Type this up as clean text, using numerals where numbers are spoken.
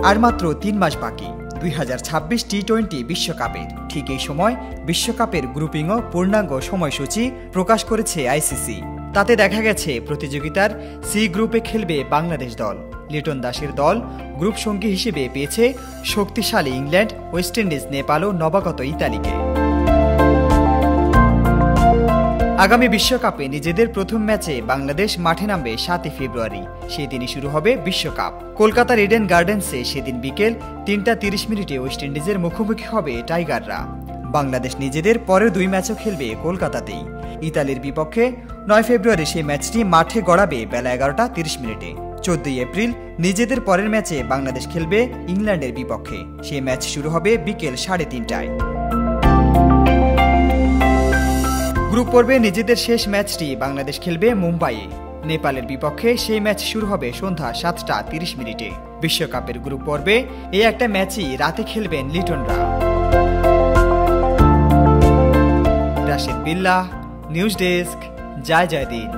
আর মাত্র ৩ মাস বাকি 2026 টি-20 বিশ্বকাপের। ঠিক এই সময় বিশ্বকাপের গ্রুপিংও পূর্ণাঙ্গ সময়সূচি প্রকাশ করেছে আইসিসি। তাতে দেখা গেছে প্রতিযোগিতার সি গ্রুপে খেলবে বাংলাদেশ দল। লিটন দাসের দল গ্রুপ সঙ্গী হিসেবে পেয়েছে শক্তিশালী ইংল্যান্ড, ওয়েস্ট ইন্ডিজ, নেপাল ও নবাগত ইতালিকে। আগামী বিশ্বকাপে নিজেদের প্রথম ম্যাচে বাংলাদেশ মাঠে নামবে 7 ফেব্রুয়ারি। সেদিনই শুরু হবে বিশ্বকাপ। কলকাতার ইডেন গার্ডেন্সে সেদিন বিকেল 3টা 30 ওয়েস্ট ইন্ডিজের মুখোমুখি হবে টাইগাররা। বাংলাদেশ নিজেদের পরের 2 ম্যাচও খেলবে কলকাতাতেই। ইতালির বিপক্ষে 9 ফেব্রুয়ারি সেই ম্যাচটি মাঠে গড়াবে বেলা 11টা 30। 14 এপ্রিল নিজেদের পরের ম্যাচে বাংলাদেশ খেলবে ইংল্যান্ডের বিপক্ষে। সেই ম্যাচ শুরু হবে বিকেল 3:30টায়। গ্রুপ পর্বে নিজেদের শেষ ম্যাচটি বাংলাদেশ খেলবে মুম্বাইয়ে। নেপালের বিপক্ষে সেই ম্যাচ শুরু হবে সন্ধ্যা 7টা 30। বিশ্বকাপের গ্রুপ পর্বে এই একটা ম্যাচই রাতে খেলবেন লিটনরা। রাশেদ বিল্লাহ, নিউজ ডেস্ক, জয় জয় দিন।